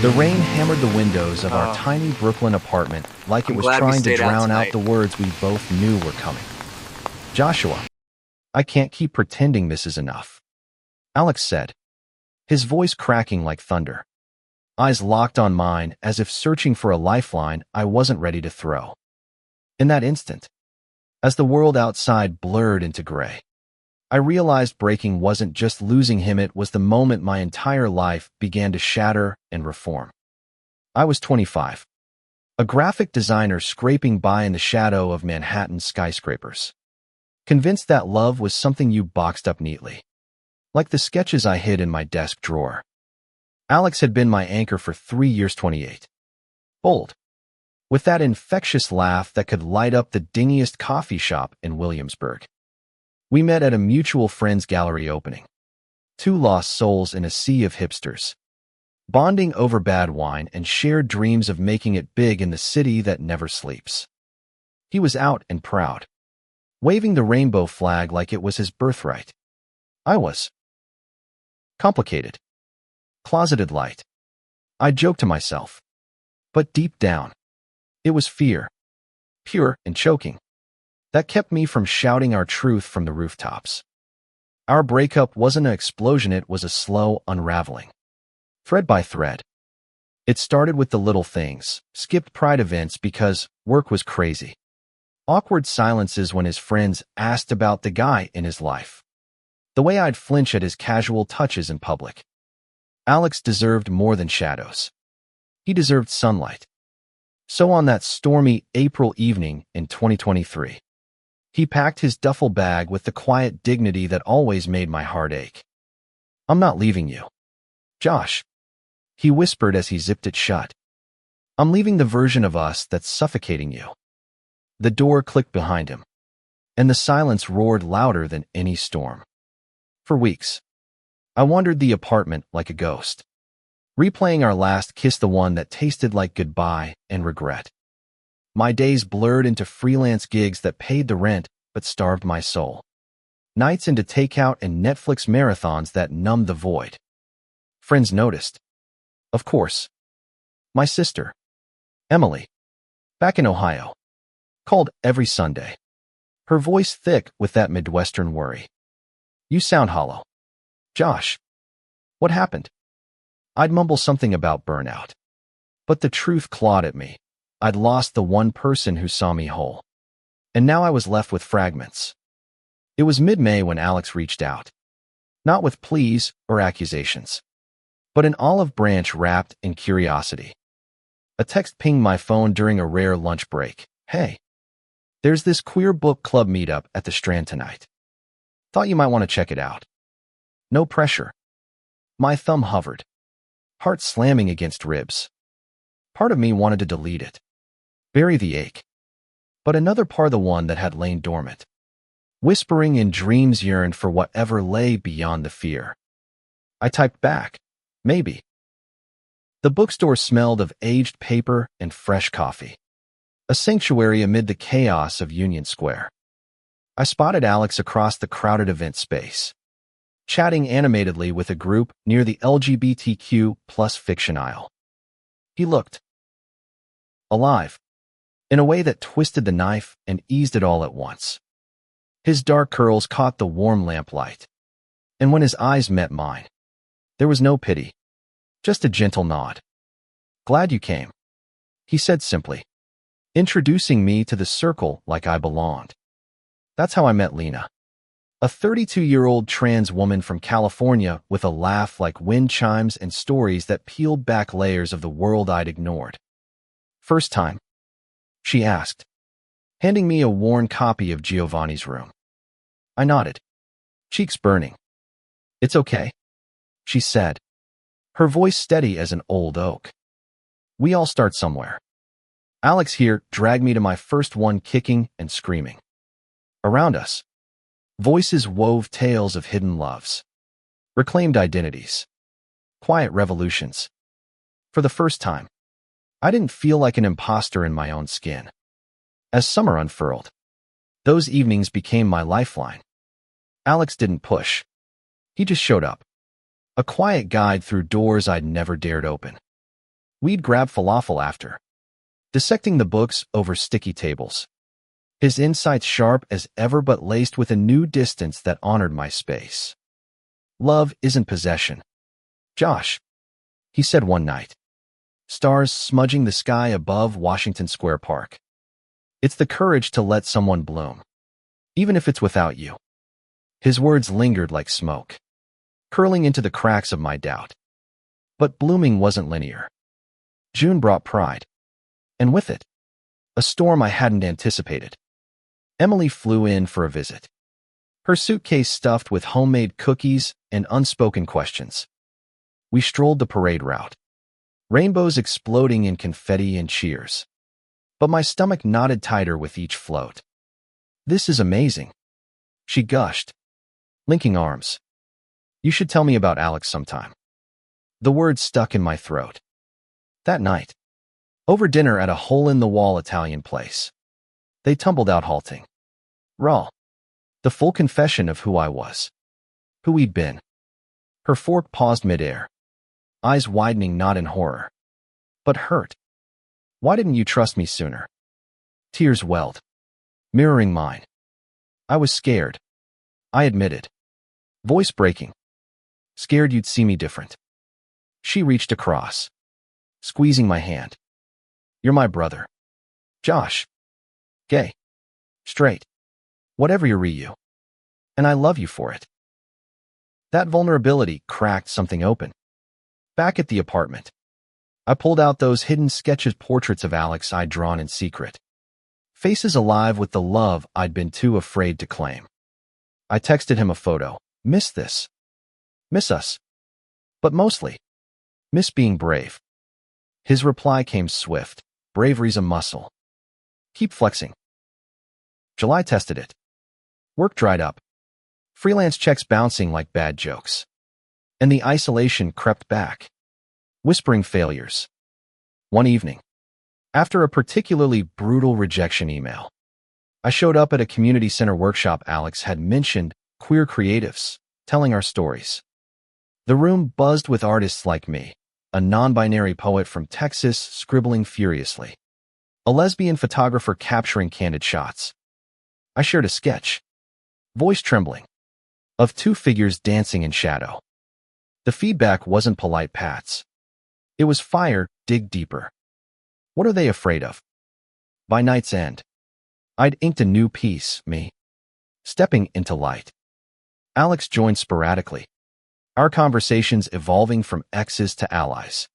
The rain hammered the windows of our tiny Brooklyn apartment like it I'm was glad we trying to stayed out drown out tonight. the words we both knew were coming. Joshua, I can't keep pretending this is enough, Alex said, his voice cracking like thunder. Eyes locked on mine as if searching for a lifeline I wasn't ready to throw. In that instant, as the world outside blurred into gray, I realized breaking wasn't just losing him, it was the moment my entire life began to shatter and reform. I was 25, a graphic designer scraping by in the shadow of Manhattan skyscrapers, convinced that love was something you boxed up neatly, like the sketches I hid in my desk drawer. Alex had been my anchor for 3 years, 28. Bold, with that infectious laugh that could light up the dingiest coffee shop in Williamsburg. We met at a mutual friend's gallery opening. Two lost souls in a sea of hipsters, bonding over bad wine and shared dreams of making it big in the city that never sleeps. He was out and proud, waving the rainbow flag like it was his birthright. I was complicated, closeted light. I joked to myself. But deep down, it was fear, pure and choking, that kept me from shouting our truth from the rooftops. Our breakup wasn't an explosion, it was a slow unraveling, thread by thread. It started with the little things, skipped pride events because work was crazy, awkward silences when his friends asked about the guy in his life, the way I'd flinch at his casual touches in public. Alex deserved more than shadows. He deserved sunlight. So on that stormy April evening in 2023, he packed his duffel bag with the quiet dignity that always made my heart ache. I'm not leaving you, Josh, he whispered as he zipped it shut. I'm leaving the version of us that's suffocating you. The door clicked behind him, and the silence roared louder than any storm. For weeks, I wandered the apartment like a ghost, replaying our last kiss, the one that tasted like goodbye and regret. My days blurred into freelance gigs that paid the rent but starved my soul. Nights into takeout and Netflix marathons that numbed the void. Friends noticed. Of course. My sister, Emily, back in Ohio, called every Sunday, her voice thick with that Midwestern worry. You sound hollow, Josh. What happened? I'd mumble something about burnout, but the truth clawed at me. I'd lost the one person who saw me whole, and now I was left with fragments. It was mid-May when Alex reached out, not with pleas or accusations, but an olive branch wrapped in curiosity. A text pinged my phone during a rare lunch break. Hey, there's this queer book club meetup at the Strand tonight. Thought you might want to check it out. No pressure. My thumb hovered, heart slamming against ribs. Part of me wanted to delete it, bury the ache. But another part, the one that had lain dormant, whispering in dreams, yearned for whatever lay beyond the fear. I typed back, maybe. The bookstore smelled of aged paper and fresh coffee, a sanctuary amid the chaos of Union Square. I spotted Alex across the crowded event space, chatting animatedly with a group near the LGBTQ plus fiction aisle. He looked alive, in a way that twisted the knife and eased it all at once. His dark curls caught the warm lamplight, and when his eyes met mine, there was no pity, just a gentle nod. Glad you came, he said simply, introducing me to the circle like I belonged. That's how I met Lena, a 32-year-old trans woman from California with a laugh like wind chimes and stories that peeled back layers of the world I'd ignored. First time? She asked, handing me a worn copy of Giovanni's Room. I nodded, cheeks burning. It's okay, she said, her voice steady as an old oak. We all start somewhere. Alex here dragged me to my first one, kicking and screaming. Around us, voices wove tales of hidden loves, reclaimed identities, quiet revolutions. For the first time, I didn't feel like an imposter in my own skin. As summer unfurled, those evenings became my lifeline. Alex didn't push. He just showed up, a quiet guide through doors I'd never dared open. We'd grab falafel after, dissecting the books over sticky tables. His insights sharp as ever but laced with a new distance that honored my space. Love isn't possession, Josh, he said one night, stars smudging the sky above Washington Square Park. It's the courage to let someone bloom, even if it's without you. His words lingered like smoke, curling into the cracks of my doubt. But blooming wasn't linear. June brought pride, and with it, a storm I hadn't anticipated. Emily flew in for a visit, her suitcase stuffed with homemade cookies and unspoken questions. We strolled the parade route, rainbows exploding in confetti and cheers. But my stomach knotted tighter with each float. This is amazing, she gushed, linking arms. You should tell me about Alex sometime. The words stuck in my throat. That night, over dinner at a hole-in-the-wall Italian place, they tumbled out halting. Raw. The full confession of who I was, who we'd been. Her fork paused midair, eyes widening not in horror, but hurt. Why didn't you trust me sooner? Tears welled, mirroring mine. I was scared, I admitted, voice breaking. Scared you'd see me different. She reached across, squeezing my hand. You're my brother. Josh. Gay. Straight. Whatever you. And I love you for it. That vulnerability cracked something open. Back at the apartment, I pulled out those hidden sketches portraits of Alex I'd drawn in secret. Faces alive with the love I'd been too afraid to claim. I texted him a photo. Miss this. Miss us. But mostly, miss being brave. His reply came swift. Bravery's a muscle. Keep flexing. July tested it. Work dried up. Freelance checks bouncing like bad jokes. And the isolation crept back, whispering failures. One evening, after a particularly brutal rejection email, I showed up at a community center workshop. Alex had mentioned queer creatives, telling our stories. The room buzzed with artists like me, a non-binary poet from Texas scribbling furiously, a lesbian photographer capturing candid shots. I shared a sketch, voice trembling, of two figures dancing in shadow. The feedback wasn't polite pats. It was fire, dig deeper. What are they afraid of? By night's end, I'd inked a new piece, me, stepping into light. Alex joined sporadically, our conversations evolving from exes to allies.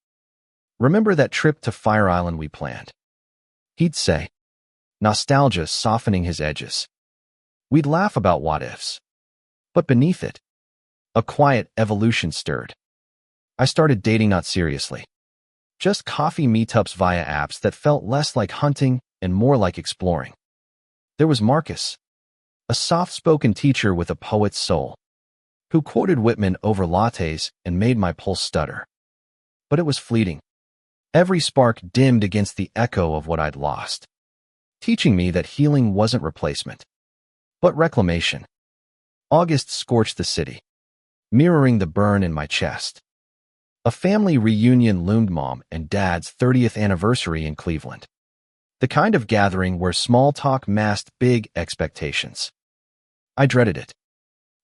Remember that trip to Fire Island we planned? He'd say, nostalgia softening his edges. We'd laugh about what-ifs. But beneath it, a quiet evolution stirred. I started dating not seriously. Just coffee meetups via apps that felt less like hunting and more like exploring. There was Marcus, a soft-spoken teacher with a poet's soul, who quoted Whitman over lattes and made my pulse stutter. But it was fleeting. Every spark dimmed against the echo of what I'd lost, teaching me that healing wasn't replacement, but reclamation. August scorched the city, mirroring the burn in my chest. A family reunion loomed. Mom and Dad's 30th anniversary in Cleveland. The kind of gathering where small talk masked big expectations. I dreaded it.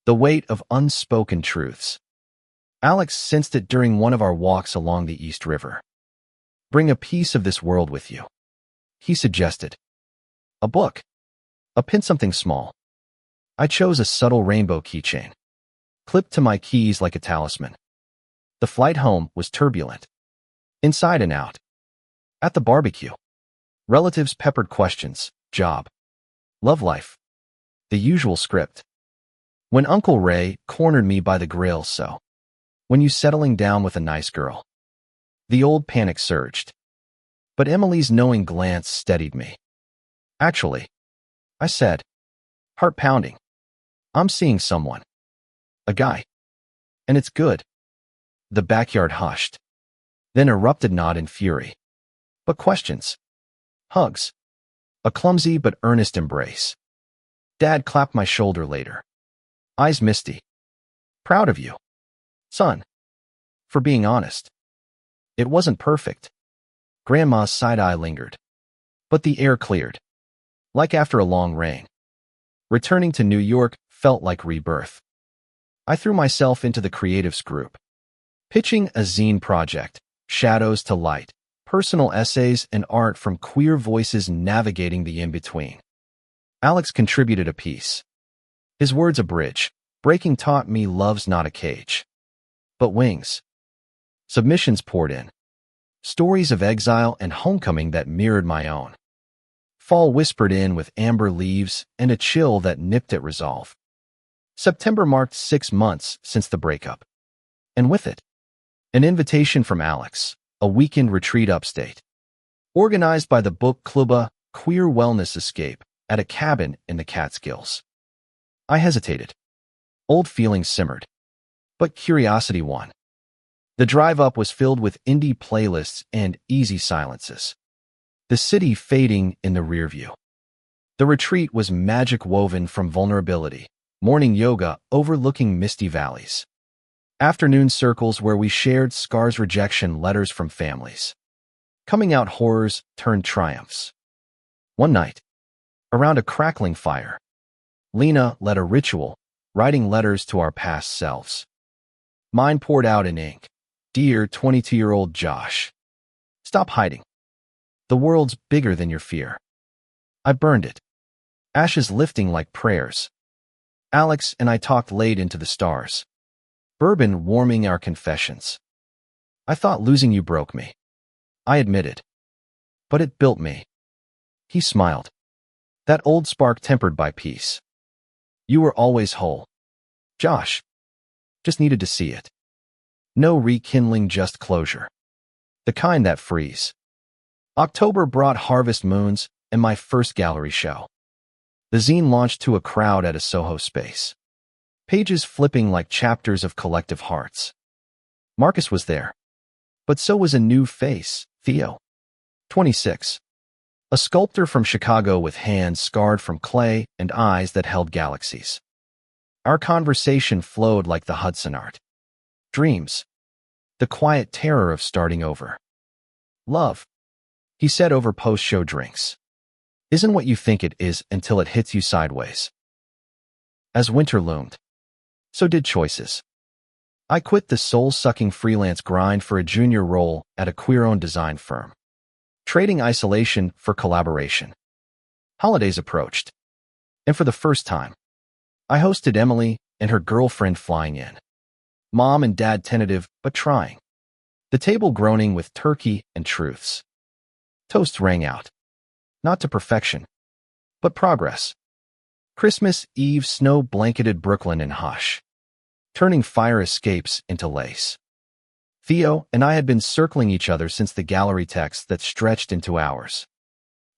The weight of unspoken truths. Alex sensed it during one of our walks along the East River. Bring a piece of this world with you, he suggested. A book. A pin, something small. I chose a subtle rainbow keychain, clipped to my keys like a talisman. The flight home was turbulent, inside and out. At the barbecue, relatives peppered questions, job, love life, the usual script. When Uncle Ray cornered me by the grill, so, when you settling down with a nice girl? The old panic surged. But Emily's knowing glance steadied me. Actually, I said, heart pounding, I'm seeing someone. A guy. And it's good. The backyard hushed, then erupted not in fury, but questions. Hugs. A clumsy but earnest embrace. Dad clapped my shoulder later, eyes misty. Proud of you, son. For being honest. It wasn't perfect, Grandma's side-eye lingered. But the air cleared, like after a long rain. Returning to New York felt like rebirth. I threw myself into the creatives group, pitching a zine project, shadows to light, personal essays and art from queer voices navigating the in-between. Alex contributed a piece. His words a bridge. Breaking taught me love's not a cage, but wings. Submissions poured in. Stories of exile and homecoming that mirrored my own. Fall whispered in with amber leaves and a chill that nipped at resolve. September marked 6 months since the breakup. And with it, an invitation from Alex, a weekend retreat upstate. Organized by the book club, a queer wellness escape at a cabin in the Catskills. I hesitated. Old feelings simmered. But curiosity won. The drive up was filled with indie playlists and easy silences. The city fading in the rearview. The retreat was magic woven from vulnerability, morning yoga overlooking misty valleys. Afternoon circles where we shared scars, rejection letters from families. Coming out horrors turned triumphs. One night, around a crackling fire, Lena led a ritual, writing letters to our past selves. Mine poured out in ink. Dear 22-year-old Josh, stop hiding. The world's bigger than your fear. I burned it. Ashes lifting like prayers. Alex and I talked late into the stars. Bourbon warming our confessions. I thought losing you broke me. I admitted. But it built me. He smiled. That old spark tempered by peace. You were always whole. Josh. Just needed to see it. No rekindling, just closure. The kind that frees. October brought harvest moons and my first gallery show. The zine launched to a crowd at a Soho space. Pages flipping like chapters of collective hearts. Marcus was there. But so was a new face, Theo. 26. A sculptor from Chicago with hands scarred from clay and eyes that held galaxies. Our conversation flowed like the Hudson art. Dreams. The quiet terror of starting over. Love, he said over post-show drinks, isn't what you think it is until it hits you sideways. As winter loomed, so did choices. I quit the soul-sucking freelance grind for a junior role at a queer-owned design firm, trading isolation for collaboration. Holidays approached, and for the first time, I hosted Emily and her girlfriend flying in. Mom and Dad tentative but trying. The table groaning with turkey and truths. Toasts rang out. Not to perfection, but progress. Christmas Eve snow-blanketed Brooklyn in hush, turning fire escapes into lace. Theo and I had been circling each other since the gallery texts that stretched into hours.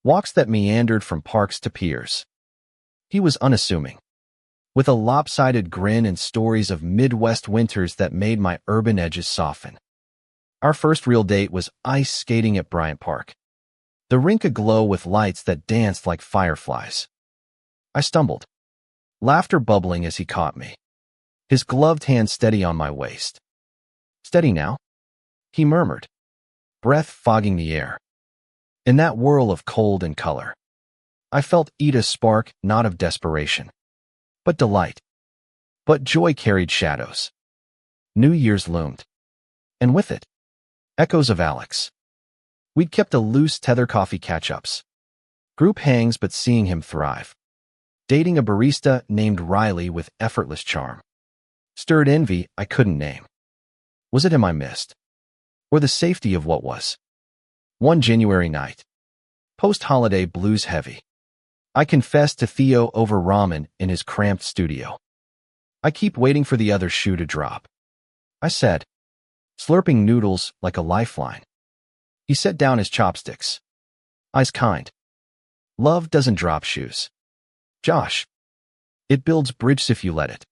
Walks that meandered from parks to piers. He was unassuming, with a lopsided grin and stories of Midwest winters that made my urban edges soften. Our first real date was ice skating at Bryant Park, the rink aglow with lights that danced like fireflies. I stumbled, laughter bubbling as he caught me, his gloved hand steady on my waist. Steady now, he murmured, breath fogging the air. In that whirl of cold and color, I felt Ida's spark, not of desperation, but delight. But joy carried shadows. New Year's loomed, and with it, echoes of Alex. We'd kept a loose tether coffee catch-ups. Group hangs but seeing him thrive. Dating a barista named Riley with effortless charm. Stirred envy I couldn't name. Was it him I missed? Or the safety of what was? One January night. Post-holiday blues heavy. I confessed to Theo over ramen in his cramped studio. I keep waiting for the other shoe to drop, I said, slurping noodles like a lifeline. He set down his chopsticks. Eyes kind. Love doesn't drop shoes, Josh. It builds bridges if you let it.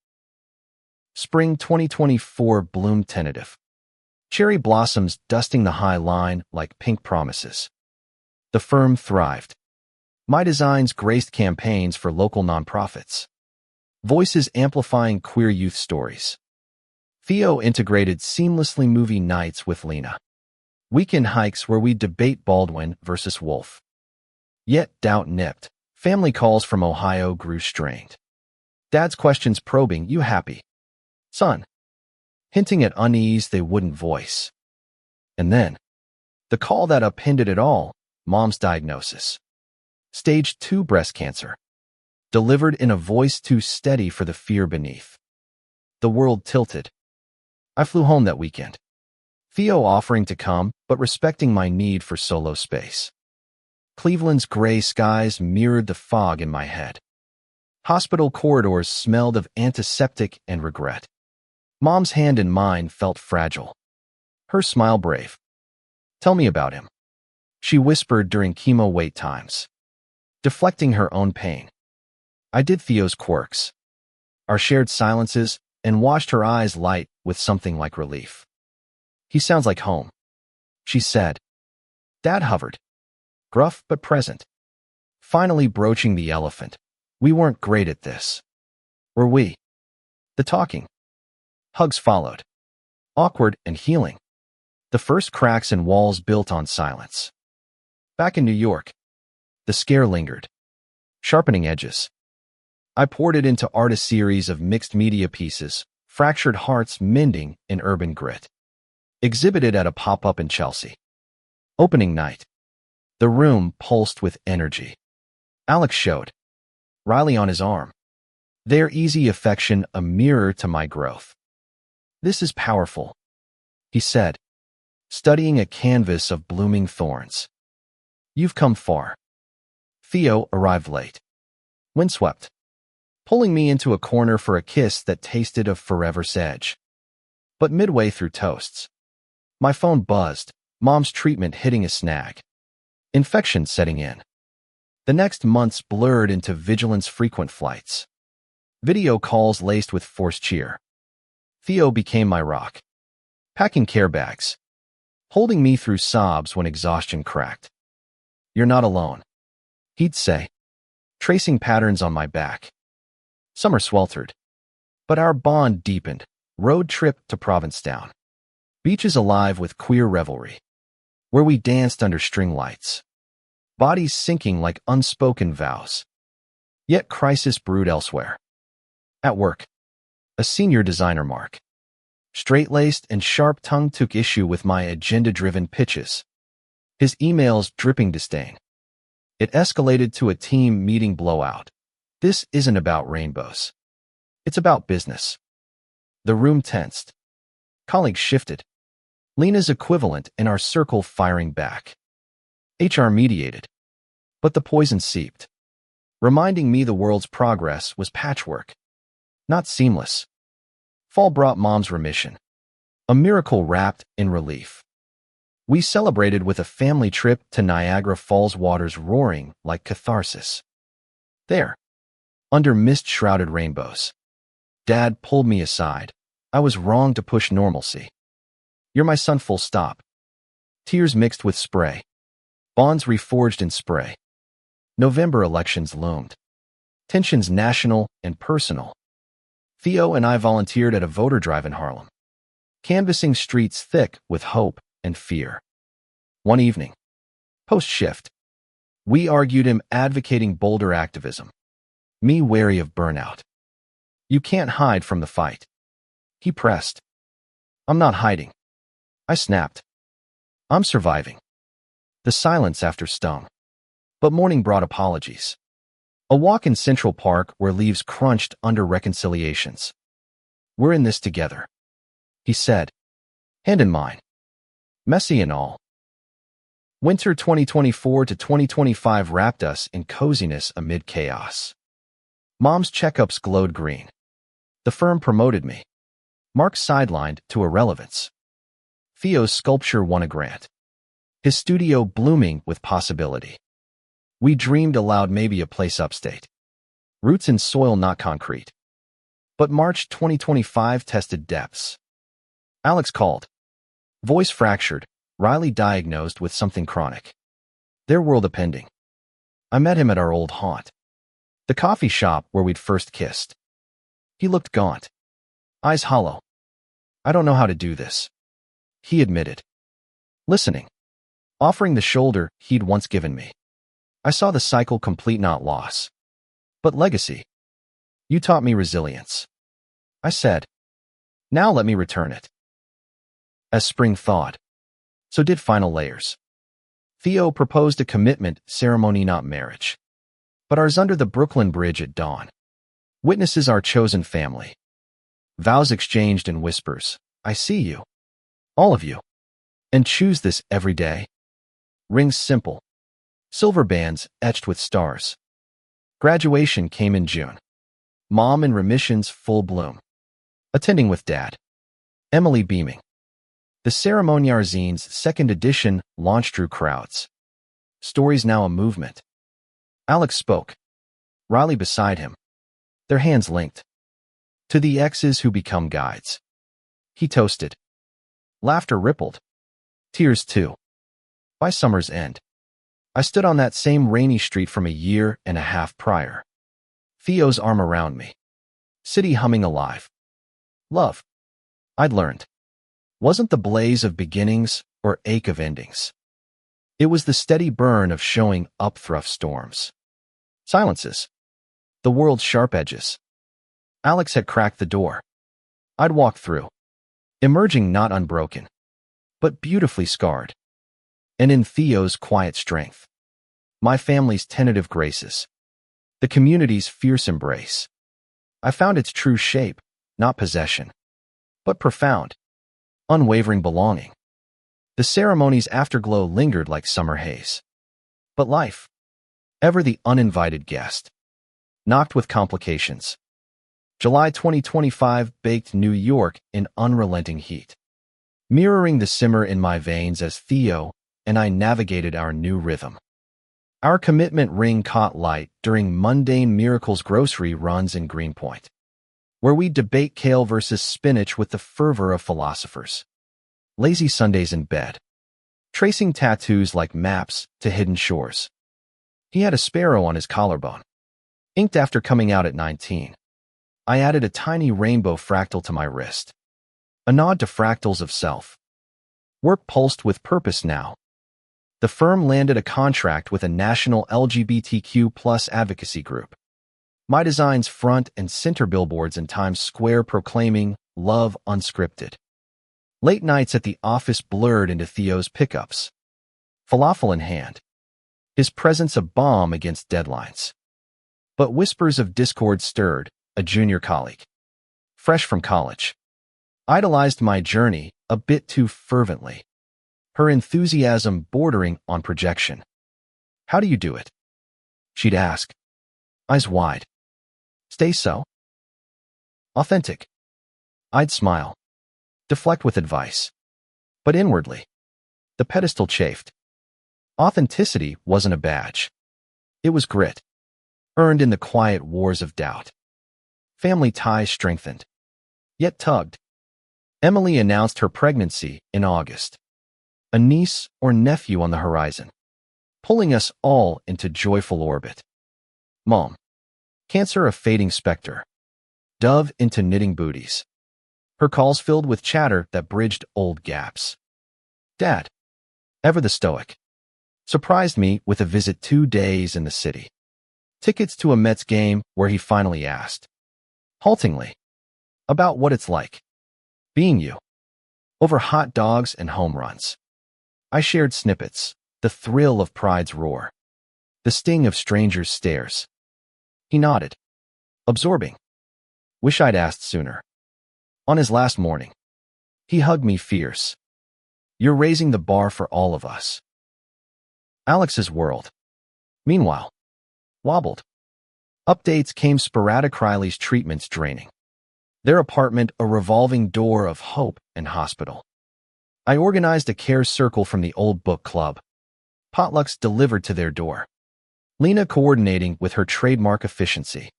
Spring 2024 bloomed tentative. Cherry blossoms dusting the high line like pink promises. The firm thrived. My designs graced campaigns for local nonprofits. Voices amplifying queer youth stories. Theo integrated seamlessly movie nights with Lena. Weekend hikes where we debate Baldwin versus Wolf. Yet doubt nipped. Family calls from Ohio grew strained. Dad's questions probing, "You happy, son?" Hinting at unease they wouldn't voice. And then, the call that upended it all, Mom's diagnosis. Stage 2 breast cancer. Delivered in a voice too steady for the fear beneath. The world tilted. I flew home that weekend. Theo offering to come, but respecting my need for solo space. Cleveland's gray skies mirrored the fog in my head. Hospital corridors smelled of antiseptic and regret. Mom's hand in mine felt fragile. Her smile brave. "Tell me about him," she whispered during chemo wait times, deflecting her own pain. I did Theo's quirks, our shared silences, and watched her eyes light with something like relief. "He sounds like home," she said. Dad hovered, gruff but present, finally broaching the elephant. We weren't great at this. Were we? The talking. Hugs followed. Awkward and healing. The first cracks in walls built on silence. Back in New York, the scare lingered, sharpening edges. I poured it into artist series of mixed media pieces, fractured hearts mending in urban grit. Exhibited at a pop-up in Chelsea. Opening night. The room pulsed with energy. Alex showed, Riley on his arm. Their easy affection a mirror to my growth. "This is powerful," he said, studying a canvas of blooming thorns. "You've come far." Theo arrived late, windswept, pulling me into a corner for a kiss that tasted of forever sedge. But midway through toasts, my phone buzzed, Mom's treatment hitting a snag. Infection setting in. The next months blurred into vigilance frequent flights. Video calls laced with forced cheer. Theo became my rock, packing care bags, holding me through sobs when exhaustion cracked. "You're not alone," he'd say, tracing patterns on my back. Summer sweltered, but our bond deepened. Road trip to Provincetown. Beaches alive with queer revelry, where we danced under string lights. Bodies sinking like unspoken vows. Yet crisis brewed elsewhere. At work, a senior designer Mark, straight-laced and sharp-tongued, took issue with my agenda-driven pitches, his emails dripping disdain. It escalated to a team meeting blowout. "This isn't about rainbows. It's about business." The room tensed. Colleagues shifted. Lena's equivalent in our circle firing back. HR mediated. But the poison seeped, reminding me the world's progress was patchwork, not seamless. Fall brought Mom's remission, a miracle wrapped in relief. We celebrated with a family trip to Niagara Falls, waters roaring like catharsis. There, under mist-shrouded rainbows, Dad pulled me aside. I was wrong to push normalcy. "You're my son, full stop." Tears mixed with spray. Bonds reforged in spray. November elections loomed. Tensions national and personal. Theo and I volunteered at a voter drive in Harlem, canvassing streets thick with hope and fear. One evening, post-shift, we argued, him advocating bolder activism, me wary of burnout. "You can't hide from the fight," he pressed. "I'm not hiding," I snapped. "I'm surviving." The silence after stung, but morning brought apologies. A walk in Central Park where leaves crunched under reconciliations. "We're in this together," he said, hand in mine. Messy and all. Winter 2024 to 2025 wrapped us in coziness amid chaos. Mom's checkups glowed green. The firm promoted me. Mark sidelined to irrelevance. Theo's sculpture won a grant, his studio blooming with possibility. We dreamed aloud, maybe a place upstate. Roots in soil, not concrete. But March 2025 tested depths. Alex called. Voice fractured, Riley diagnosed with something chronic. Their world appending. I met him at our old haunt, the coffee shop where we'd first kissed. He looked gaunt, eyes hollow. "I don't know how to do this," he admitted. listening, offering the shoulder he'd once given me. I saw the cycle complete, not loss, but legacy. You taught me resilience, I said. Now let me return it. As spring thawed, so did final layers. Theo proposed a commitment ceremony, not marriage, but ours under the Brooklyn Bridge at dawn. Witnesses our chosen family. Vows exchanged in whispers. I see you, all of you, and choose this every day. Rings simple, silver bands etched with stars. Graduation came in June. Mom in remissions, full bloom. Attending with Dad. Emily beaming. The Ceremoniarzine's second edition launch drew crowds. Stories now a movement. Alex spoke. Riley beside him. Their hands linked. To the exes who become guides. He toasted. Laughter rippled. Tears too. By summer's end, I stood on that same rainy street from a year and a half prior. Theo's arm around me. City humming alive. Love, I'd learned, wasn't the blaze of beginnings or ache of endings. It was the steady burn of showing up through storms. Silences. The world's sharp edges. Alex had cracked the door. I'd walked through, emerging not unbroken, but beautifully scarred. And in Theo's quiet strength, my family's tentative graces, the community's fierce embrace, I found its true shape, not possession, but profound, unwavering belonging. The ceremony's afterglow lingered like summer haze. But life, ever the uninvited guest, knocked with complications. July 2025 baked New York in unrelenting heat, mirroring the simmer in my veins as Theo and I navigated our new rhythm. Our commitment ring caught light during mundane miracles grocery runs in Greenpoint, where we debate kale versus spinach with the fervor of philosophers. Lazy Sundays in bed, tracing tattoos like maps to hidden shores. He had a sparrow on his collarbone, inked after coming out at 19. I added a tiny rainbow fractal to my wrist, a nod to fractals of self. Work pulsed with purpose now. The firm landed a contract with a national LGBTQ+ advocacy group. My designs front and center billboards in Times Square proclaiming love unscripted. Late nights at the office blurred into Theo's pickups. Falafel in hand. His presence a bomb against deadlines. But whispers of discord stirred, a junior colleague, fresh from college, idolized my journey a bit too fervently. Her enthusiasm bordering on projection. How do you do it? She'd ask, eyes wide. Stay so? Authentic. I'd smile, deflect with advice. But inwardly, the pedestal chafed. Authenticity wasn't a badge. It was grit, earned in the quiet wars of doubt. Family ties strengthened, yet tugged. Emily announced her pregnancy in August. A niece or nephew on the horizon, pulling us all into joyful orbit. Mom, cancer a fading specter. Dove into knitting booties. Her calls filled with chatter that bridged old gaps. Dad, ever the stoic, surprised me with a visit 2 days in the city. Tickets to a Mets game where he finally asked, haltingly, about what it's like being you, over hot dogs and home runs. I shared snippets, the thrill of pride's roar, the sting of strangers' stares. He nodded, absorbing. Wish I'd asked sooner. On his last morning, he hugged me fierce. You're raising the bar for all of us. Alex's world, meanwhile, wobbled. Updates came sporadic. Riley's treatments draining. Their apartment a revolving door of hope and hospital. I organized a care circle from the old book club. Potlucks delivered to their door. Lena coordinating with her trademark efficiency.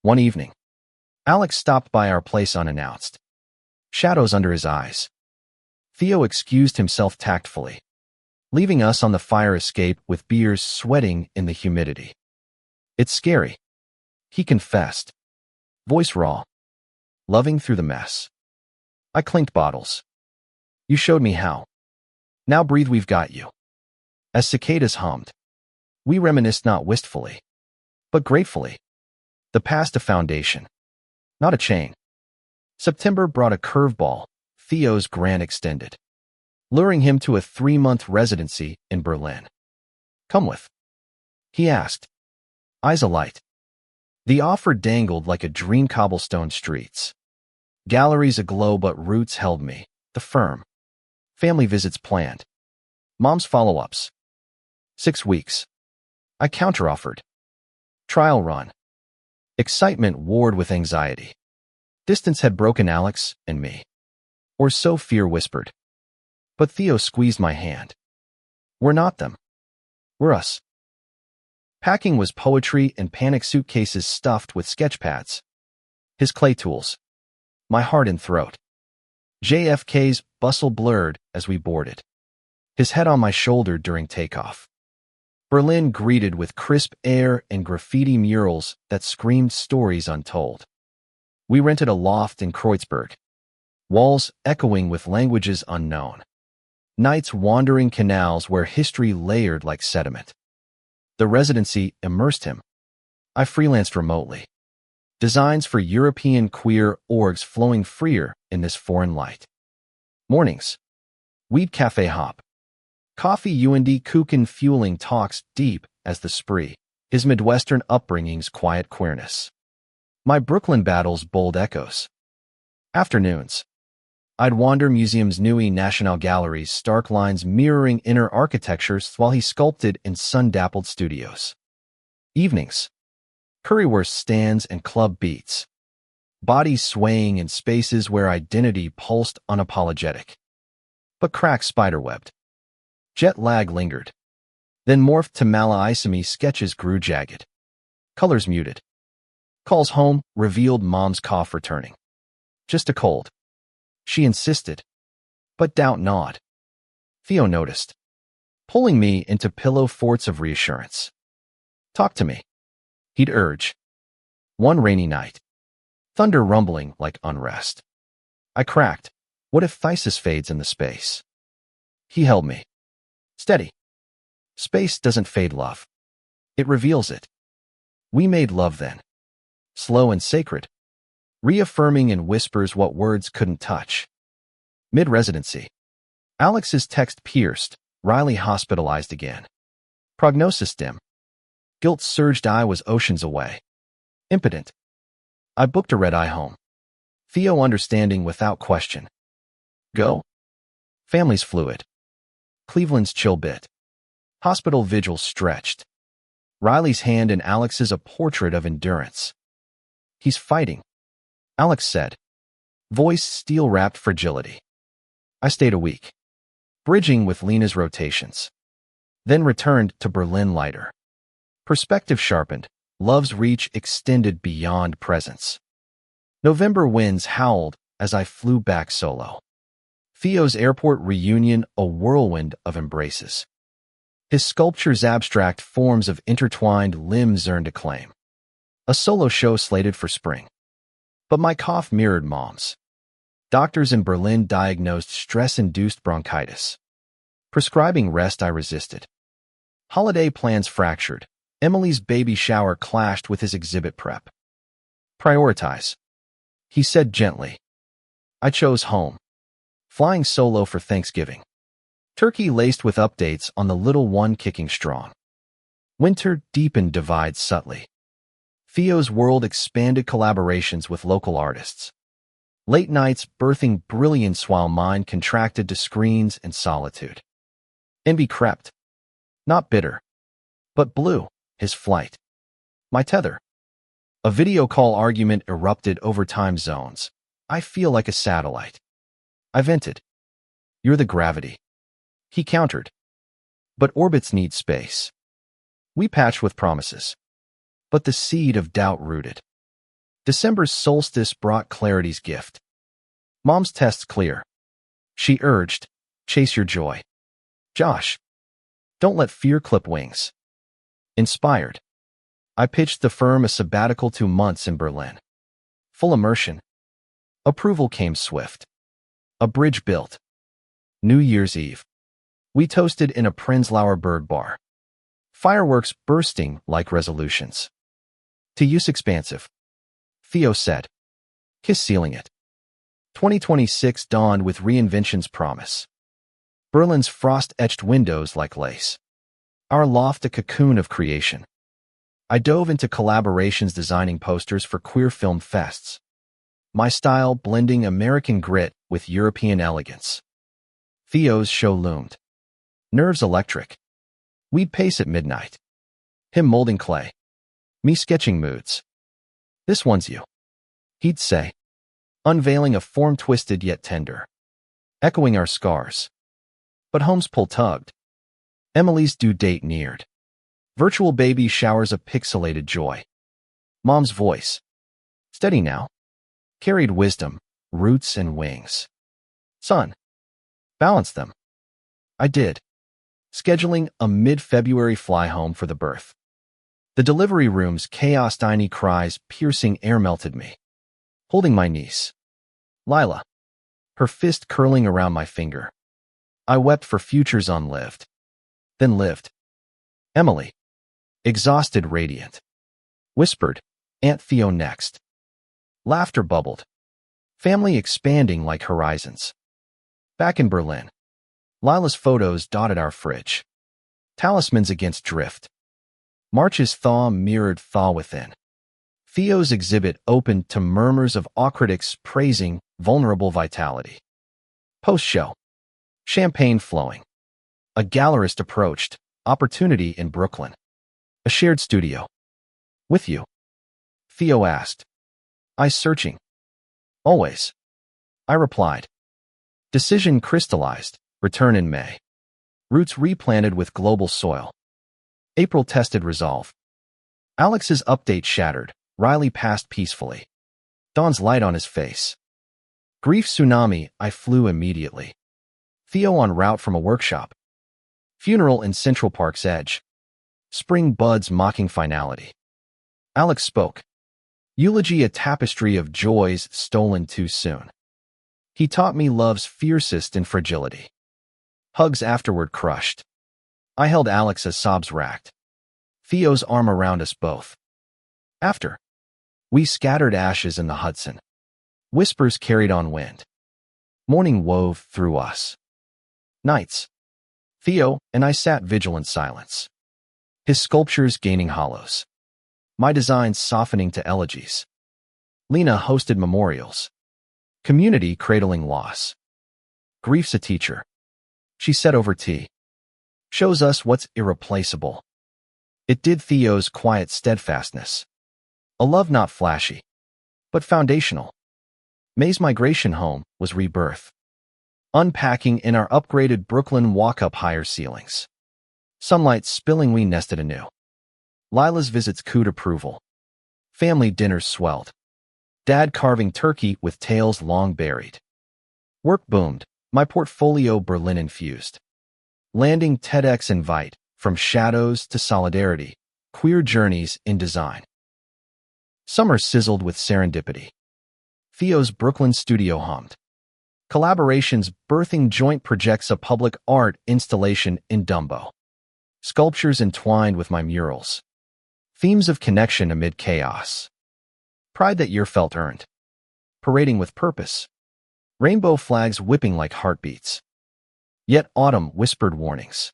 One evening, Alex stopped by our place unannounced. Shadows under his eyes. Theo excused himself tactfully, leaving us on the fire escape with beers sweating in the humidity. It's scary, he confessed, voice raw, loving through the mess. I clinked bottles. You showed me how. Now breathe, we've got you. As cicadas hummed, we reminisced not wistfully, but gratefully. The past a foundation, not a chain. September brought a curveball, Theo's grant extended, luring him to a 3-month residency in Berlin. Come with, he asked, eyes alight. The offer dangled like a dream, cobblestone streets. Galleries aglow, but roots held me, the firm. Family visits planned. Mom's follow-ups. 6 weeks. I counteroffered. Trial run. Excitement warred with anxiety. Distance had broken Alex and me. Or so fear whispered. But Theo squeezed my hand. We're not them. We're us. Packing was poetry and panic suitcases stuffed with sketch pads. His clay tools. My heart and throat. JFK's bustle blurred as we boarded. His head on my shoulder during takeoff. Berlin greeted with crisp air and graffiti murals that screamed stories untold. We rented a loft in Kreuzberg. Walls echoing with languages unknown. Nights wandering canals where history layered like sediment. The residency immersed him. I freelanced remotely. Designs for European queer orgs flowing freer in this foreign light. Mornings. Weed cafe hop. Coffee und Kuchen fueling talks deep as the spree. His Midwestern upbringing's quiet queerness. My Brooklyn battles bold echoes. Afternoons. I'd wander museums, Neue National Galleries, stark lines mirroring inner architectures while he sculpted in sun-dappled studios. Evenings. Currywurst stands and club beats. Bodies swaying in spaces where identity pulsed unapologetic. But cracks spiderwebbed. Jet lag lingered. Then morphed to Malaisomy, sketches grew jagged. Colors muted. Calls home revealed mom's cough returning. Just a cold. She insisted. But doubt gnawed. Theo noticed. Pulling me into pillow forts of reassurance. Talk to me. He'd urge. One rainy night. Thunder rumbling like unrest. I cracked. What if Thesis fades in the space? He held me. Steady. Space doesn't fade love. It reveals it. We made love then. Slow and sacred. Reaffirming in whispers what words couldn't touch. Mid-residency. Alex's text pierced, Riley hospitalized again. Prognosis dim. Guilt surged, I was oceans away. Impotent. I booked a red-eye home. Theo understanding without question. Go. Family's fluid. Cleveland's chill bit. Hospital vigil stretched. Riley's hand in Alex's a portrait of endurance. He's fighting. Alex said. Voice steel-wrapped fragility. I stayed a week. Bridging with Lena's rotations. Then returned to Berlin lighter. Perspective sharpened. Love's reach extended beyond presence. November winds howled as I flew back solo. Theo's airport reunion, a whirlwind of embraces. His sculpture's abstract forms of intertwined limbs earned acclaim. A solo show slated for spring. But my cough mirrored mom's. Doctors in Berlin diagnosed stress-induced bronchitis. Prescribing rest, I resisted. Holiday plans fractured. Emily's baby shower clashed with his exhibit prep. Prioritize. He said gently. I chose home. Flying solo for Thanksgiving. Turkey laced with updates on the little one kicking strong. Winter deepened divides subtly. Theo's world expanded collaborations with local artists. Late nights birthing brilliance while mine contracted to screens and solitude. Envy crept. Not bitter, but blue, his flight. My tether. A video call argument erupted over time zones. I feel like a satellite. I vented. You're the gravity. He countered. But orbits need space. We patched with promises. But the seed of doubt rooted. December's solstice brought clarity's gift. Mom's test's clear. She urged, chase your joy. Josh. Don't let fear clip wings. Inspired. I pitched the firm a sabbatical 2 months in Berlin. Full immersion. Approval came swift. A bridge built. New Year's Eve. We toasted in a Prenzlauer Berg bar. Fireworks bursting like resolutions. To use expansive. Theo said. Kiss sealing it. 2026 dawned with reinvention's promise. Berlin's frost-etched windows like lace. Our loft a cocoon of creation. I dove into collaborations designing posters for queer film fests. My style blending American grit with European elegance. Theo's show loomed. Nerves electric. We'd pace at midnight. Him molding clay. Me sketching moods. This one's you. He'd say. Unveiling a form twisted yet tender. Echoing our scars. But home's pull tugged. Emily's due date neared. Virtual baby showers of pixelated joy. Mom's voice. Steady now. Carried wisdom, roots and wings. Son. Balance them. I did. Scheduling a mid-February fly home for the birth. The delivery room's chaos tiny cries piercing air melted me. Holding my niece. Lila. Her fist curling around my finger. I wept for futures unlived. Then lived. Emily. Exhausted radiant. Whispered, Aunt Theo next. Laughter bubbled. Family expanding like horizons. Back in Berlin. Lila's photos dotted our fridge. Talismans against drift. March's thaw mirrored thaw within. Theo's exhibit opened to murmurs of critics praising vulnerable vitality. Post-show. Champagne flowing. A gallerist approached. Opportunity in Brooklyn. A shared studio. With you. Theo asked. Eyes searching. Always. I replied. Decision crystallized. Return in May. Roots replanted with global soil. April tested resolve. Alex's update shattered. Riley passed peacefully. Dawn's light on his face. Grief tsunami, I flew immediately. Theo en route from a workshop. Funeral in Central Park's edge. Spring buds mocking finality. Alex spoke. Eulogy a tapestry of joys stolen too soon. He taught me love's fiercest in fragility. Hugs afterward crushed. I held Alex as sobs racked. Theo's arm around us both. After. We scattered ashes in the Hudson. Whispers carried on wind. Morning wove through us. Nights. Theo and I sat vigilant silence. His sculptures gaining hollows. My designs softening to elegies. Lena hosted memorials. Community cradling loss. Grief's a teacher. She said over tea. Shows us what's irreplaceable. It did Theo's quiet steadfastness. A love not flashy, but foundational. May's migration home was rebirth. Unpacking in our upgraded Brooklyn walk-up higher ceilings. Sunlight spilling we nested anew. Lila's visits cooed approval. Family dinners swelled. Dad carving turkey with tails long buried. Work boomed, my portfolio Berlin infused. Landing TEDx invite, from shadows to solidarity, queer journeys in design. Summer sizzled with serendipity. Theo's Brooklyn studio hummed. Collaborations birthing joint projects a public art installation in Dumbo. Sculptures entwined with my murals. Themes of connection amid chaos. Pride that year felt earned. Parading with purpose. Rainbow flags whipping like heartbeats. Yet autumn whispered warnings.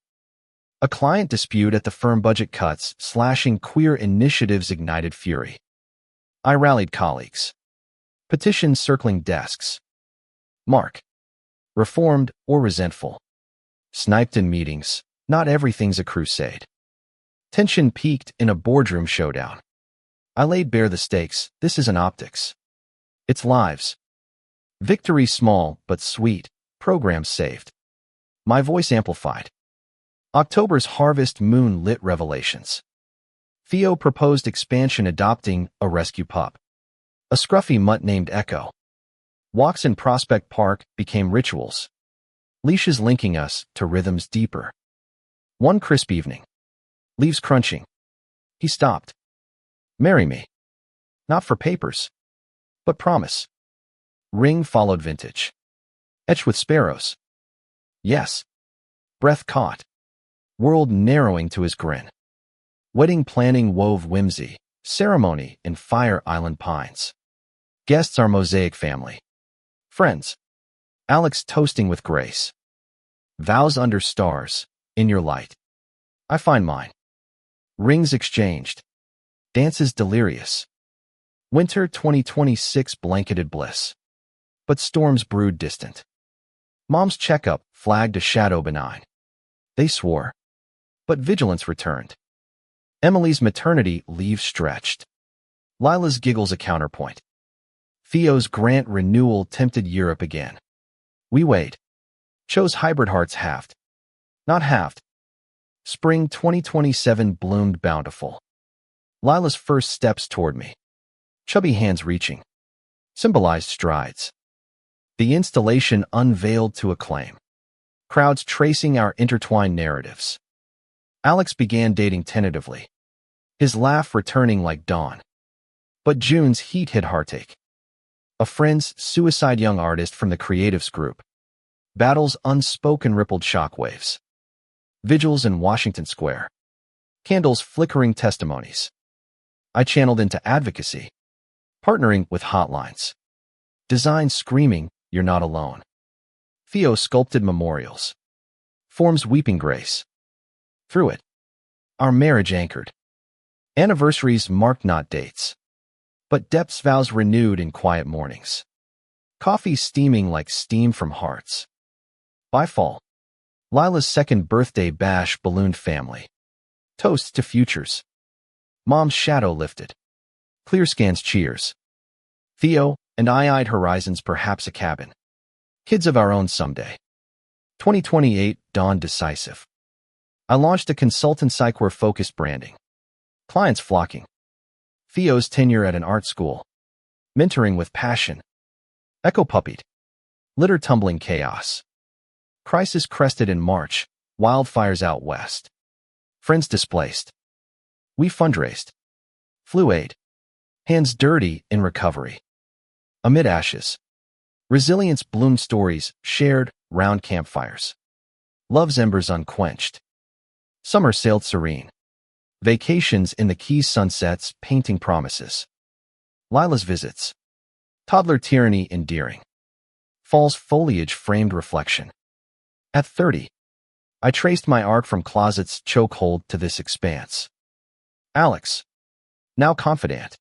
A client dispute at the firm budget cuts, slashing queer initiatives ignited fury. I rallied colleagues. Petitions circling desks. Mark. Reformed or resentful. Sniped in meetings, not everything's a crusade. Tension peaked in a boardroom showdown. I laid bare the stakes, this isn't optics. It's lives. Victory small but sweet, programs saved. My voice amplified. October's harvest moon lit revelations. Theo proposed expansion adopting a rescue pup. A scruffy mutt named Echo. Walks in Prospect Park became rituals. Leashes linking us to rhythms deeper. One crisp evening. Leaves crunching. He stopped. Marry me. Not for papers. But promise. Ring followed vintage. Etched with sparrows. Yes. Breath caught. World narrowing to his grin. Wedding planning wove whimsy. Ceremony in Fire Island Pines. Guests our mosaic family. Friends. Alex toasting with grace. Vows under stars. In your light. I find mine. Rings exchanged. Dances delirious. Winter 2026 blanketed bliss. But storms brewed distant. Mom's checkup flagged a shadow benign. They swore. But vigilance returned. Emily's maternity leave stretched. Lila's giggles a counterpoint. Theo's grant renewal tempted Europe again. We weighed. Chose hybrid hearts halved. Not halved. Spring 2027 bloomed bountiful. Lila's first steps toward me. Chubby hands reaching. Symbolized strides. The installation unveiled to acclaim. Crowds tracing our intertwined narratives. Alex began dating tentatively. His laugh returning like dawn. But June's heat hit heartache. A friend's suicide young artist from the creatives group. Battles unspoken rippled shockwaves. Vigils in Washington Square. Candles flickering testimonies. I channeled into advocacy. Partnering with hotlines. Design screaming, you're not alone. Theo sculpted memorials. Forms weeping grace. Through it. Our marriage anchored. Anniversaries marked not dates. But depths vows renewed in quiet mornings. Coffee steaming like steam from hearts. By fall. Lila's second birthday bash ballooned family. Toasts to futures. Mom's shadow lifted. Clear scans cheers. Theo and I eyed horizons, perhaps a cabin. Kids of our own someday. 2028 dawned decisive. I launched a consultant psychware-focused branding. Clients flocking. Theo's tenure at an art school. Mentoring with passion. Echo puppied. Litter tumbling chaos. Crisis crested in March. Wildfires out west. Friends displaced. We fundraised. Flu aid. Hands dirty in recovery. Amid ashes. Resilience bloomed, stories shared round campfires. Love's embers unquenched. Summer sailed serene. Vacations in the Keys, sunsets painting promises. Lila's visits. Toddler tyranny endearing. Fall's foliage framed reflection. At 30, I traced my arc from closet's chokehold to this expanse. Alex. Now confidant.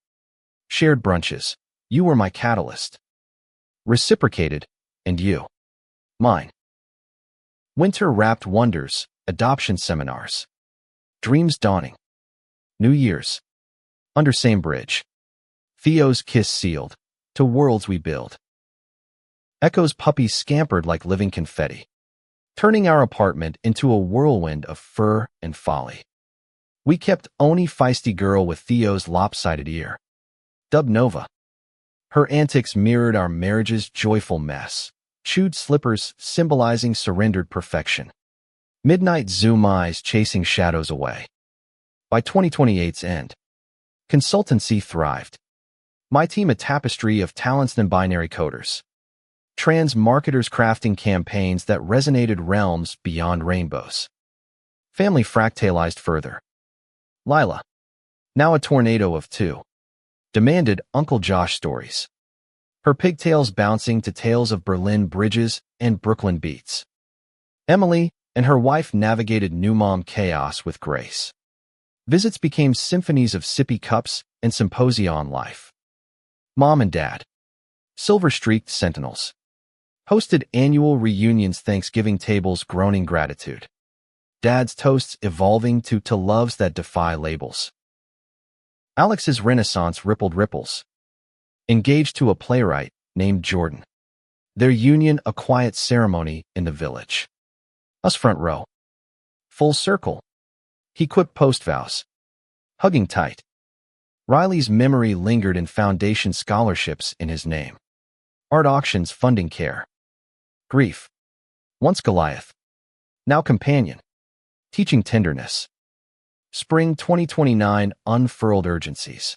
Shared brunches. You were my catalyst. Reciprocated, and you. Mine. Winter wrapped wonders, adoption seminars. Dreams dawning. New Year's. Under same bridge. Theo's kiss sealed. To worlds we build. Echo's puppies scampered like living confetti. Turning our apartment into a whirlwind of fur and folly. We kept Oni, feisty girl with Theo's lopsided ear. Dubbed Nova. Her antics mirrored our marriage's joyful mess. Chewed slippers symbolizing surrendered perfection. Midnight Zoom eyes chasing shadows away. By 2028's end, consultancy thrived. My team a tapestry of talents than binary coders. Trans marketers crafting campaigns that resonated realms beyond rainbows. Family fractalized further. Lila, now a tornado of two, demanded Uncle Josh stories. Her pigtails bouncing to tales of Berlin bridges and Brooklyn beats. Emily and her wife navigated new mom chaos with grace. Visits became symphonies of sippy cups and symposia on life. Mom and Dad, silver-streaked sentinels, hosted annual reunions, Thanksgiving tables groaning gratitude. Dad's toasts evolving to loves that defy labels. Alex's renaissance rippled ripples. Engaged to a playwright named Jordan. Their union a quiet ceremony in the village. Us front row. Full circle. He quipped post vows. Hugging tight. Riley's memory lingered in foundation scholarships in his name. Art auctions funding care. Grief. Once Goliath. Now companion. Teaching tenderness. Spring 2029 unfurled urgencies.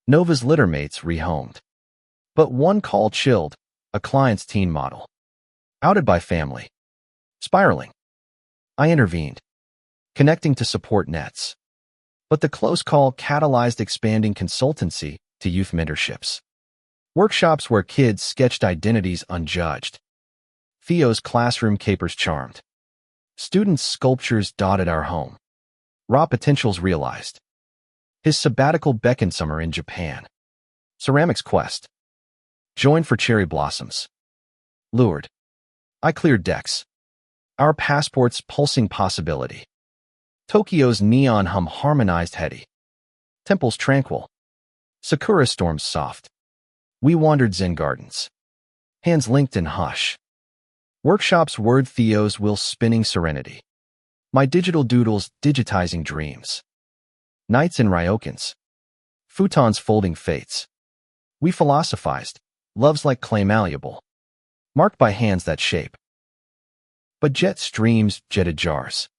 Nova's littermates rehomed. But one call chilled, a client's teen model. Outed by family. Spiraling. I intervened, connecting to support nets. But the close call catalyzed expanding consultancy to youth mentorships. Workshops where kids sketched identities unjudged. Theo's classroom capers charmed. Students' sculptures dotted our home. Raw potentials realized. His sabbatical beckoned summer in Japan. Ceramics quest. Joined for cherry blossoms. Lured. I cleared decks. Our passports pulsing possibility. Tokyo's neon hum harmonized heady. Temples tranquil. Sakura storms soft. We wandered Zen gardens. Hands linked in hush. Workshops word Theo's will spinning serenity. My digital doodles digitizing dreams. Nights in ryokans. Futons folding fates. We philosophized. Love's like clay malleable. Marked by hands that shape. But jet streams jetted jars.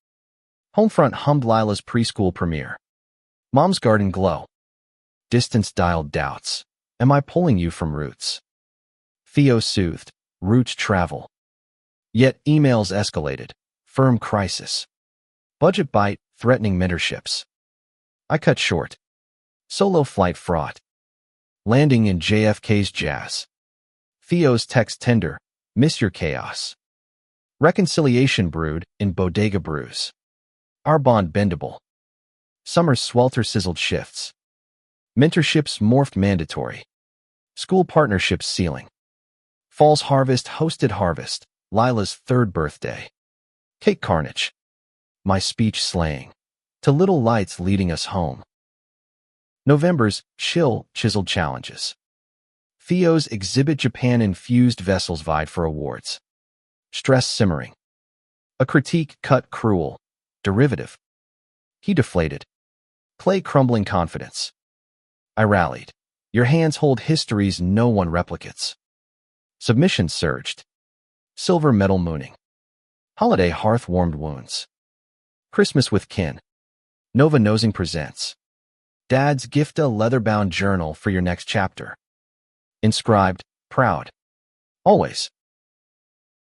Homefront hummed Lila's preschool premiere. Mom's garden glow. Distance dialed doubts. Am I pulling you from roots? Theo soothed. Roots travel. Yet emails escalated. Firm crisis. Budget bite, threatening mentorships. I cut short. Solo flight fraught. Landing in JFK's jazz. Theo's text tender. Miss your chaos. Reconciliation brewed in bodega brews. Our bond bendable. Summer's swelter sizzled shifts. Mentorships morphed mandatory. School partnerships sealing. Fall's harvest hosted harvest. Lila's third birthday. Cake carnage. My speech slaying. To little lights leading us home. November's chiseled challenges. Theo's exhibit Japan-infused vessels vied for awards. Stress simmering. A critique cut cruel. Derivative. He deflated. Clay crumbling confidence. I rallied. Your hands hold histories no one replicates. Submission surged. Silver medal mooning. Holiday hearth warmed wounds. Christmas with kin. Nova Nosing presents. Dad's gift a leather-bound journal for your next chapter. Inscribed, proud. Always.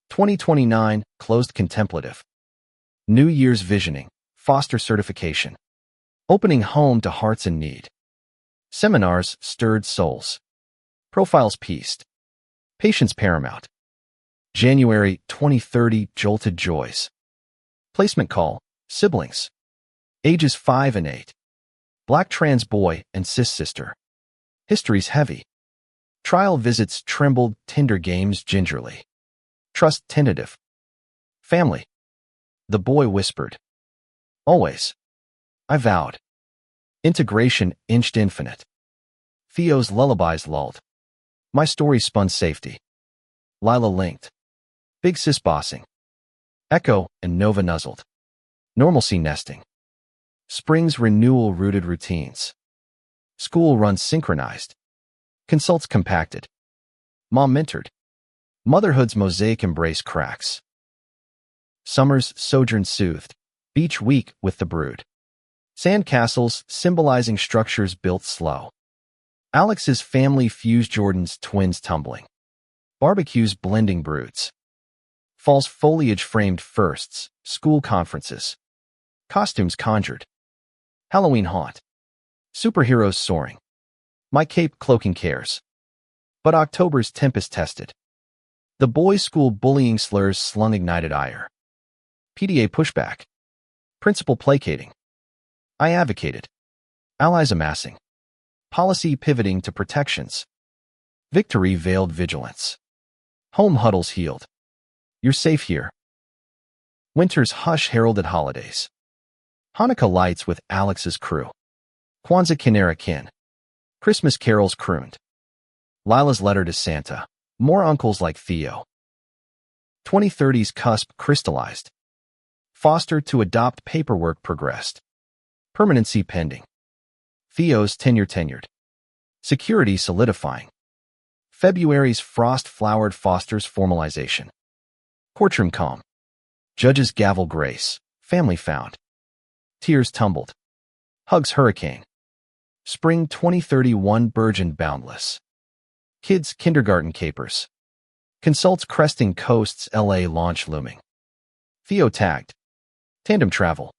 2029, closed contemplative. New Year's visioning, foster certification. Opening home to hearts in need. Seminars stirred souls. Profiles pieced. Patience paramount. January 2030, jolted joys. Placement call, siblings. Ages 5 and 8. Black trans boy and cis sister. History's heavy. Trial visits trembled, Tinder games gingerly. Trust tentative. Family. The boy whispered. Always. I vowed. Integration inched infinite. Theo's lullabies lulled. My story spun safety. Lila linked. Big sis bossing. Echo and Nova nuzzled. Normalcy nesting. Spring's renewal rooted routines. School runs synchronized. Consults compacted. Mom mentored. Motherhood's mosaic embrace cracks. Summer's sojourn soothed. Beach week with the brood. Sandcastles symbolizing structures built slow. Alex's family fused Jordan's twins tumbling. Barbecues blending broods. Fall's foliage framed firsts, school conferences. Costumes conjured. Halloween haunt. Superheroes soaring. My cape cloaking cares. But October's tempest tested. The boys' school bullying slurs slung ignited ire. PDA pushback. Principal placating. I advocated. Allies amassing. Policy pivoting to protections. Victory veiled vigilance. Home huddles healed. You're safe here. Winter's hush heralded holidays. Hanukkah lights with Alex's crew. Kwanzaa Kinara kin. Christmas carols crooned. Lila's letter to Santa. More uncles like Theo. 2030's cusp crystallized. Foster to adopt paperwork progressed. Permanency pending. Theo's tenure tenured. Security solidifying. February's frost-flowered fosters formalization. Courtroom calm. Judge's gavel grace. Family found. Tears tumbled. Hugs hurricane. Spring 2031 burgeoned boundless. Kids kindergarten capers. Consults cresting coasts LA launch looming. Theo tagged. Tandem travel.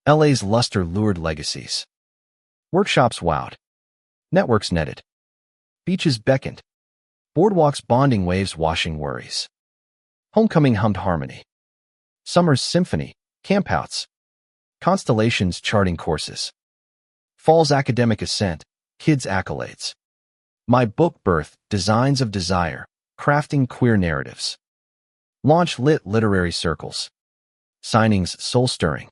LA's luster lured legacies. Workshops wowed. Networks netted. Beaches beckoned. Boardwalks bonding, waves washing worries. Homecoming hummed harmony. Summer's symphony, campouts. Constellations charting courses. Fall's academic ascent, kids' accolades. My book birth, designs of desire, crafting queer narratives. Launch lit literary circles. Signings soul-stirring.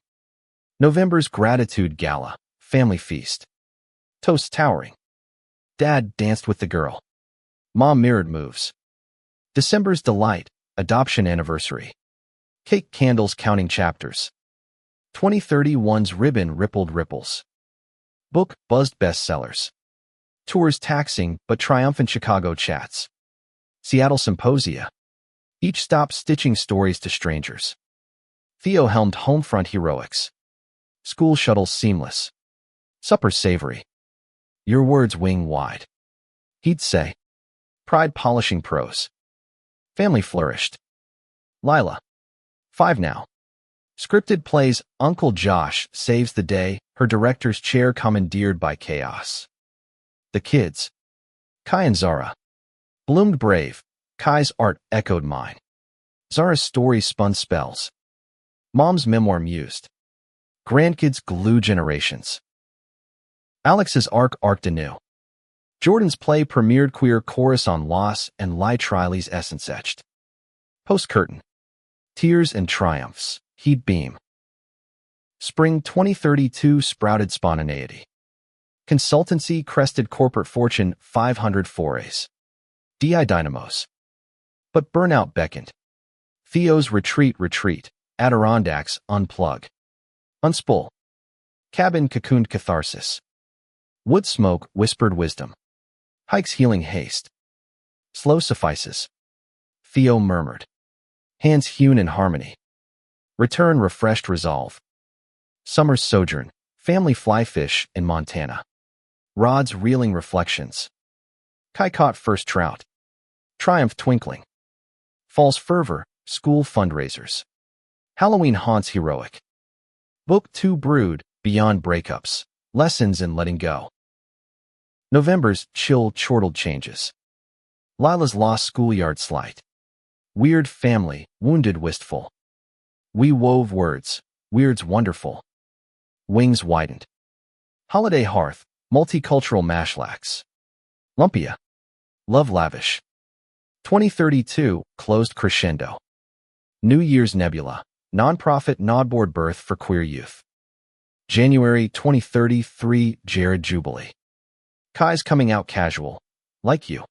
November's gratitude gala, family feast. Toast towering. Dad danced with the girl. Mom mirrored moves. December's delight, adoption anniversary. Cake candles counting chapters. 2031's ribbon rippled ripples. Book buzzed bestsellers. Tours taxing but triumphant Chicago chats. Seattle symposia. Each stop stitching stories to strangers. Theo helmed homefront heroics. School shuttles seamless. Supper savory. Your words wing wide. He'd say. Pride polishing prose. Family flourished. Lila. 5 now. Scripted plays Uncle Josh saves the day, her director's chair commandeered by chaos. The kids. Kai and Zara. Bloomed brave. Kai's art echoed mine. Zara's story spun spells. Mom's memoir mused. Grandkids glue generations. Alex's arc arced anew. Jordan's play premiered queer chorus on loss and Lai Triley's essence etched. Post-curtain. Tears and triumphs. Heat beam. Spring 2032 sprouted spontaneity. Consultancy crested corporate fortune 500 forays. DI dynamos. But burnout beckoned. Theo's retreat. Adirondacks unplug. Unspool. Cabin cocooned catharsis. Wood smoke whispered wisdom. Hikes healing haste. Slow suffices. Theo murmured. Hands hewn in harmony. Return refreshed resolve. Summer's sojourn. Family fly fish in Montana. Rods reeling reflections. Kai caught first trout. Triumph twinkling. Fall's fervor. School fundraisers. Halloween haunts heroic. Book 2 brood. Beyond breakups. Lessons in letting go. November's chill chortled changes. Lila's lost schoolyard slight. Weird family, wounded wistful. We wove words, weird's wonderful. Wings widened. Holiday hearth, multicultural mashlacks. Lumpia. Love lavish. 2032, closed crescendo. New Year's nebula, nonprofit nodboard birth for queer youth. January 2033, Jared Jubilee. Kai's coming out casual. Like you.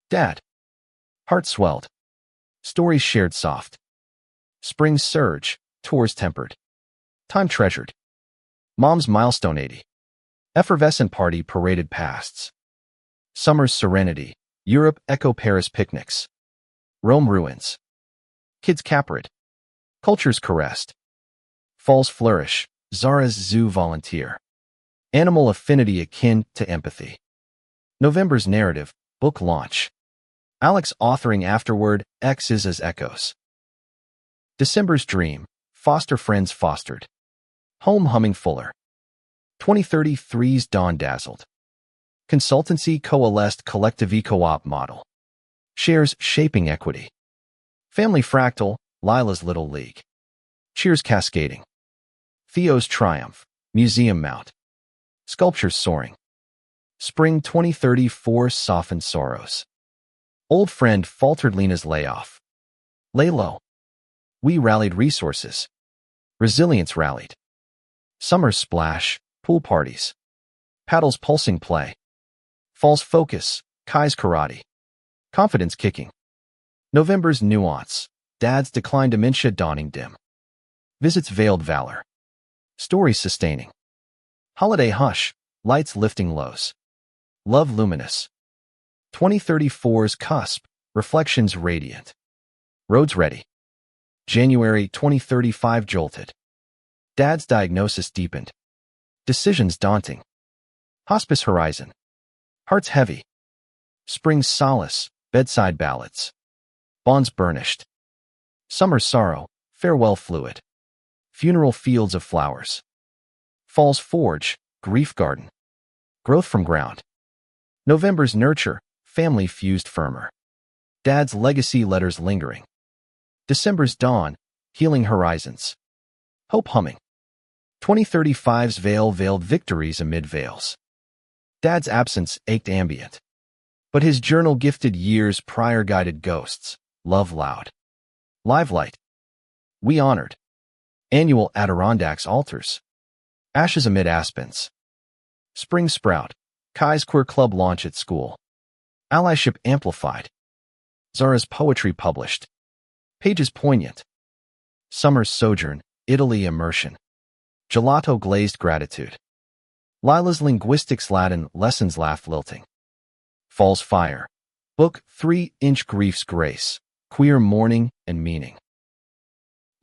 Dad. Heart swelled. Stories shared soft. Spring's surge, tours tempered. Time treasured. Mom's milestone 80. Effervescent party paraded pasts. Summer's serenity, Europe echo Paris picnics. Rome ruins. Kids capered. Cultures caressed. Fall's flourish, Zara's zoo volunteer. Animal affinity akin to empathy. November's narrative, book launch. Alex authoring afterward, X's as echoes. December's dream, foster friends fostered. Home humming fuller. 2033's dawn dazzled. Consultancy coalesced collective co-op model. Shares shaping equity. Family fractal, Lila's little league. Cheers cascading. Theo's triumph, museum mount. Sculptures soaring. Spring 2034 softened sorrows. Old friend faltered Lena's layoff. Lay low. We rallied resources. Resilience rallied. Summer splash, pool parties. Paddles pulsing play. Fall's focus, Kai's karate. Confidence kicking. November's nuance, Dad's decline dementia dawning dim. Visits veiled valor. Stories sustaining. Holiday hush, lights lifting lows. Love luminous. 2034's cusp, reflections radiant. Roads ready. January 2035 jolted. Dad's diagnosis deepened. Decisions daunting. Hospice horizon. Hearts heavy. Spring's solace, bedside ballads. Bonds burnished. Summer's sorrow, farewell fluid. funeral fields of flowers. Fall's forge, grief garden. Growth from ground. November's nurture, family fused firmer. Dad's legacy letters lingering. December's dawn, healing horizons. Hope humming. 2035's veiled victories amid veils. Dad's absence ached ambient. But his journal gifted years prior guided ghosts. Love loud. Live light. We honored. Annual Adirondacks altars. Ashes amid aspens. Spring sprout. Kai's queer club launch at school. Allyship amplified. Zara's poetry published. Pages poignant. Summer's sojourn, Italy immersion. Gelato glazed gratitude. Lila's linguistics Latin lessons laugh lilting. Fall's fire. Book 3-inch grief's grace. Queer mourning and meaning.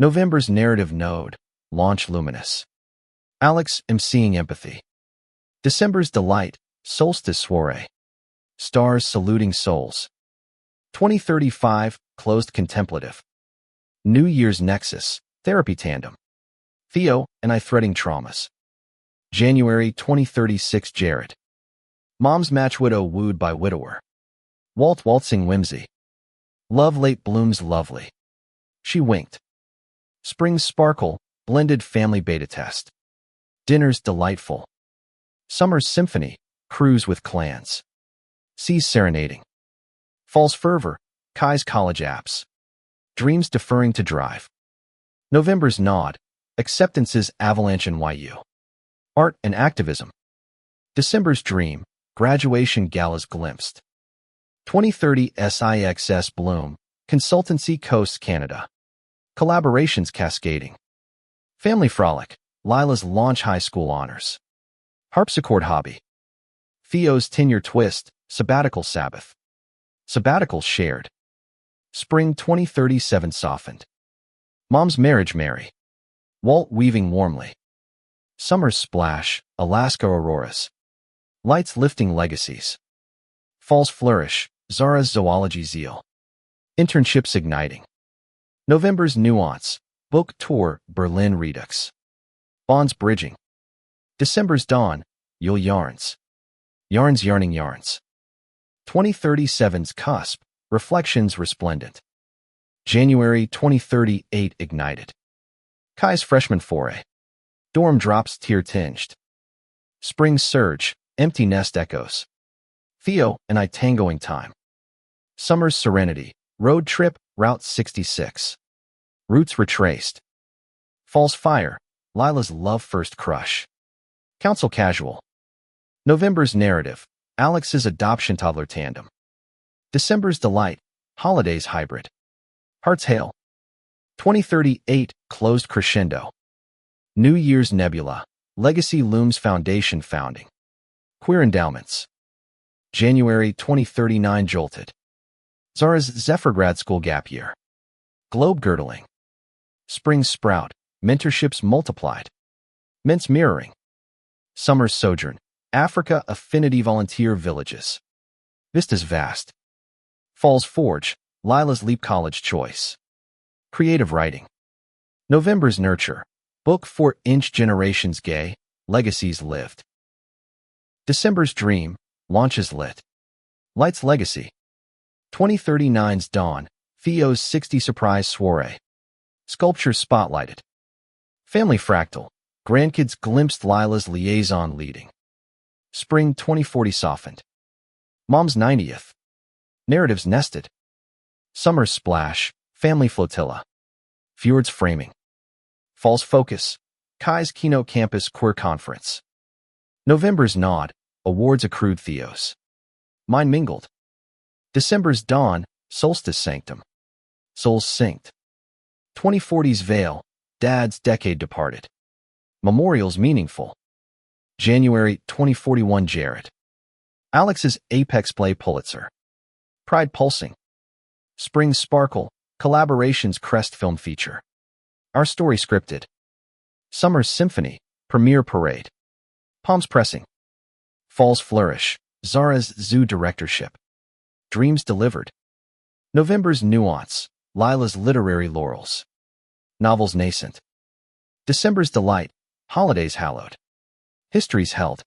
November's narrative node. Launch luminous. Alex emceeing empathy. December's delight. Solstice soiree. Stars saluting souls. 2035 closed contemplative. New Year's nexus. Therapy tandem. Theo and I threading traumas. January 2036 Jared. Mom's match widow wooed by widower. Walt waltzing whimsy. Love late blooms lovely. She winked. Spring's sparkle, blended family beta test. Dinner's delightful. Summer's symphony, cruise with clans. Seas serenading. Fall's fervor, Kai's college apps. Dreams deferring to drive. November's nod, acceptance's avalanche in YU. Art and activism. December's dream, graduation galas glimpsed. 2030 SIXS Bloom, Consultancy Coast Canada. Collaborations cascading. Family frolic, Lila's launch high school honors. Harpsichord hobby. Theo's tenure twist, sabbatical Sabbath. Sabbatical shared. Spring 2037 softened. Mom's marriage merry. Walt weaving warmly. Summer's splash, Alaska auroras. Lights lifting legacies. Fall's flourish, Zara's zoology zeal. Internships igniting. November's nuance, book tour, Berlin Redux. Bonds bridging. December's dawn, Yule yarns. Yarns yarning yarns. 2037's cusp, reflections resplendent. January 2038 ignited. Kai's freshman foray. Dorm drops tear-tinged. Spring surge, empty nest echoes. Theo and I tangoing time. Summer's serenity, road trip, Route 66. Roots retraced. Fall's fire, Lila's love first crush. Council casual. November's narrative, Alex's adoption toddler tandem. December's delight, holidays hybrid. Heart's hail. 2038 closed crescendo. New Year's nebula, legacy looms foundation founding. Queer endowments. January 2039 jolted. Zara's Zephyr grad school gap year. Globe girdling. Spring sprout, mentorships multiplied. Mince mirroring. Summer's sojourn, Africa affinity volunteer villages. Vistas vast. Fall's forge, Lila's leap college choice. Creative writing. November's nurture, book 4-inch generations gay, legacies lived. December's dream, launches lit. Light's legacy. 2039's dawn, Theo's 60 surprise soiree. Sculptures spotlighted. Family fractal, grandkids glimpsed Lila's liaison leading. Spring 2040 softened. Mom's 90th. Narratives nested. Summer's splash, family flotilla. Fjords framing. Fall's focus, Kai's keynote campus queer conference. November's nod, awards accrued Theos. Mine mingled. December's dawn, solstice sanctum. Souls synced. 2040's veil, Dad's decade departed. Memorials meaningful. January 2041 Jared. Alex's apex play Pulitzer. Pride pulsing. Spring sparkle, collaborations crest film feature. Our story scripted. Summer's symphony, premiere parade. Palms pressing. Fall's flourish, Zara's zoo directorship. Dreams delivered. November's nuance, Lila's literary laurels. Novels nascent. December's delight, holidays hallowed. Histories held.